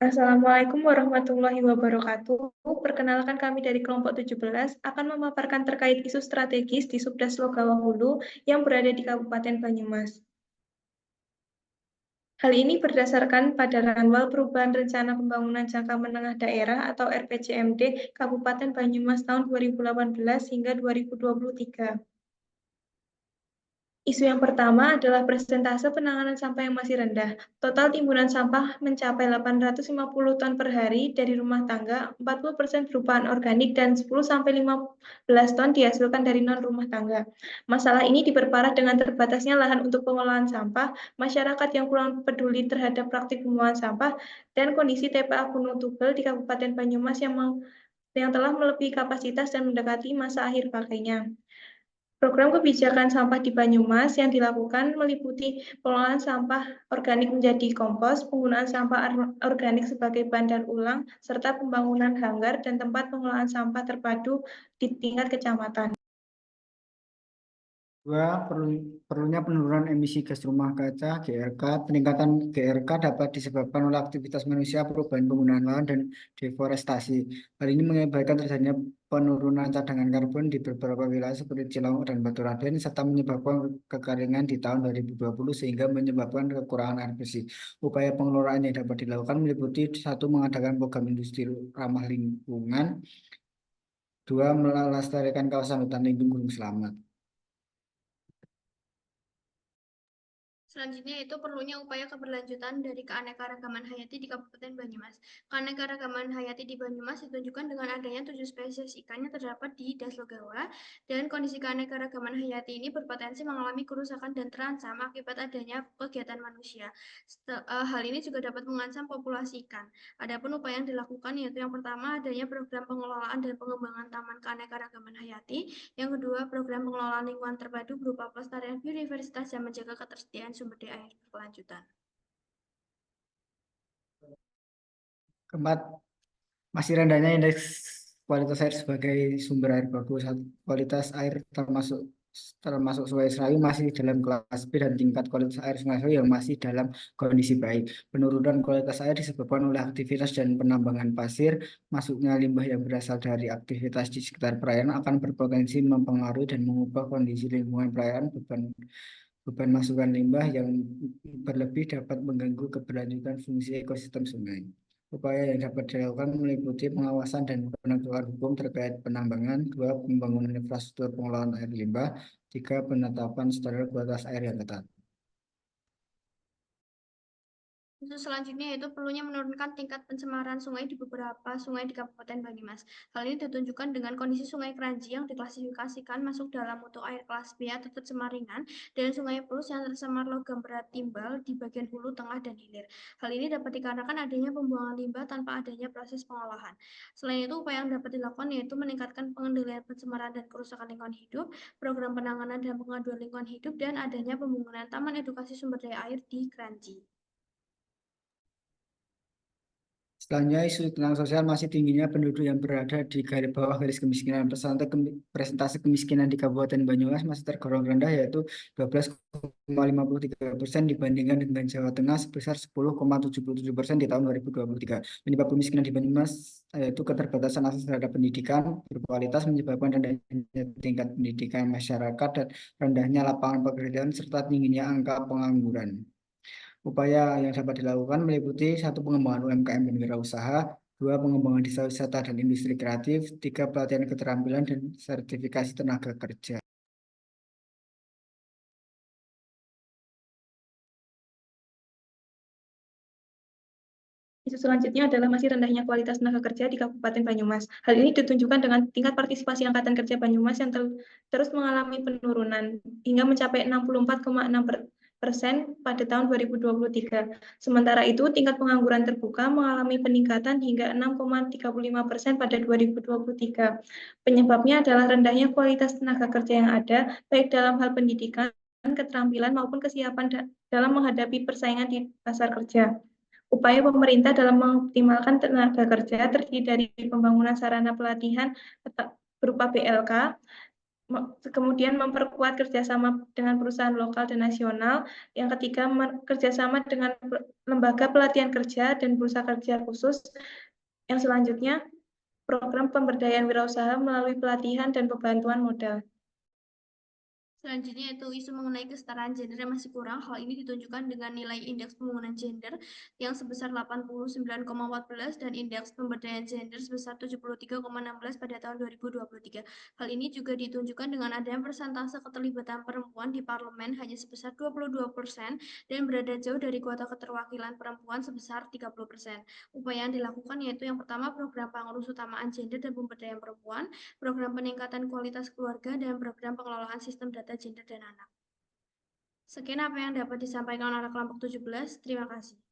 Assalamualaikum warahmatullahi wabarakatuh. Perkenalkan kami dari kelompok 17 akan memaparkan terkait isu strategis di Subdas Logawa Hulu yang berada di Kabupaten Banyumas. Hal ini berdasarkan pada Ranwal Perubahan Rencana Pembangunan Jangka Menengah Daerah atau RPJMD Kabupaten Banyumas tahun 2018 hingga 2023. Isu yang pertama adalah persentase penanganan sampah yang masih rendah. Total timbunan sampah mencapai 850 ton per hari dari rumah tangga, 40% berupa organik dan 10-15 ton dihasilkan dari non-rumah tangga. Masalah ini diperparah dengan terbatasnya lahan untuk pengolahan sampah, masyarakat yang kurang peduli terhadap praktik pembuangan sampah, dan kondisi TPA Gunung Tugel di Kabupaten Banyumas yang telah melebihi kapasitas dan mendekati masa akhir pakainya. Program kebijakan sampah di Banyumas yang dilakukan meliputi pengolahan sampah organik menjadi kompos, penggunaan sampah organik sebagai bahan daur ulang, serta pembangunan hanggar dan tempat pengolahan sampah terpadu di tingkat kecamatan. Dua, perlunya penurunan emisi gas rumah kaca (GRK). Peningkatan GRK dapat disebabkan oleh aktivitas manusia, perubahan penggunaan lahan, dan deforestasi. Hal ini mengakibatkan terjadinya penurunan cadangan karbon di beberapa wilayah seperti Cilacap dan Batu serta menyebabkan kekeringan di tahun 2020 sehingga menyebabkan kekurangan air bersih. Upaya pengelolaan yang dapat dilakukan meliputi: satu, mengadakan program industri ramah lingkungan; dua, melestarikan kawasan hutan lindung Gunung Selamat. Selanjutnya itu perlunya upaya keberlanjutan dari keanekaragaman hayati di Kabupaten Banyumas. Keanekaragaman hayati di Banyumas ditunjukkan dengan adanya 7 spesies ikan yang terdapat di Das Logawa, dan kondisi keanekaragaman hayati ini berpotensi mengalami kerusakan dan terancam akibat adanya kegiatan manusia. Hal ini juga dapat mengancam populasi ikan. Adapun upaya yang dilakukan yaitu yang pertama adanya program pengelolaan dan pengembangan taman keanekaragaman hayati, yang kedua program pengelolaan lingkungan terpadu berupa pelestarian biodiversitas dan menjaga ketersediaan sumber daya air berkelanjutan. Keempat, masih rendahnya indeks kualitas air sebagai sumber air baku. Kualitas air termasuk Sungai Serayu masih dalam kelas B dan tingkat kualitas air Sungai Serayu yang masih dalam kondisi baik. Penurunan kualitas air disebabkan oleh aktivitas dan penambangan pasir. Masuknya limbah yang berasal dari aktivitas di sekitar perairan akan berpotensi mempengaruhi dan mengubah kondisi lingkungan perairan. Beban masukan limbah yang berlebih dapat mengganggu keberlanjutan fungsi ekosistem sungai. Upaya yang dapat dilakukan meliputi pengawasan dan penegakan hukum terkait penambangan; dua, pembangunan infrastruktur pengolahan air limbah; tiga, penetapan standar kualitas air yang ketat. Isu selanjutnya yaitu perlunya menurunkan tingkat pencemaran sungai di beberapa sungai di Kabupaten Banyumas. Hal ini ditunjukkan dengan kondisi Sungai Kranji yang diklasifikasikan masuk dalam mutu air kelas B atau tercemar ringan, dan Sungai Plus yang tercemar logam berat timbal di bagian hulu, tengah, dan hilir. Hal ini dapat dikarenakan adanya pembuangan limbah tanpa adanya proses pengolahan. Selain itu, upaya yang dapat dilakukan yaitu meningkatkan pengendalian pencemaran dan kerusakan lingkungan hidup, program penanganan dan pengaduan lingkungan hidup, dan adanya pembangunan taman edukasi sumber daya air di Kranji. Selanjutnya, isu tentang sosial. Masih tingginya penduduk yang berada di bawah garis kemiskinan. Presentase kemiskinan di Kabupaten Banyumas masih tergolong rendah, yaitu 12,53% dibandingkan dengan Jawa Tengah sebesar 10,77% di tahun 2023. Penyebab kemiskinan di Banyumas yaitu keterbatasan akses terhadap pendidikan berkualitas menyebabkan rendahnya tingkat pendidikan masyarakat dan rendahnya lapangan pekerjaan serta tingginya angka pengangguran. Upaya yang dapat dilakukan meliputi: satu, pengembangan UMKM dan wirausaha; dua, pengembangan desa wisata dan industri kreatif; tiga, pelatihan keterampilan dan sertifikasi tenaga kerja. Isu selanjutnya adalah masih rendahnya kualitas tenaga kerja di Kabupaten Banyumas. Hal ini ditunjukkan dengan tingkat partisipasi Angkatan Kerja Banyumas yang terus mengalami penurunan hingga mencapai 64,6% pada tahun 2023. Sementara itu, tingkat pengangguran terbuka mengalami peningkatan hingga 6,35% pada 2023. Penyebabnya adalah rendahnya kualitas tenaga kerja yang ada, baik dalam hal pendidikan, keterampilan, maupun kesiapan dalam menghadapi persaingan di pasar kerja. Upaya pemerintah dalam mengoptimalkan tenaga kerja terdiri dari pembangunan sarana pelatihan berupa BLK, Kemudian memperkuat kerjasama dengan perusahaan lokal dan nasional. Yang ketiga, kerjasama dengan lembaga pelatihan kerja dan bursa kerja khusus. Yang selanjutnya, program pemberdayaan wirausaha melalui pelatihan dan pembantuan modal. Selanjutnya itu isu mengenai kesetaraan gender yang masih kurang. Hal ini ditunjukkan dengan nilai indeks pembangunan gender yang sebesar 89,14 dan indeks pemberdayaan gender sebesar 73,16 pada tahun 2023. Hal ini juga ditunjukkan dengan adanya persentase keterlibatan perempuan di parlemen hanya sebesar 22% dan berada jauh dari kuota keterwakilan perempuan sebesar 30%. Upaya yang dilakukan yaitu yang pertama program pengurus utamaan gender dan pemberdayaan perempuan, program peningkatan kualitas keluarga, dan program pengelolaan sistem data gender dan anak. Sekian apa yang dapat disampaikan oleh kelompok 17. Terima kasih.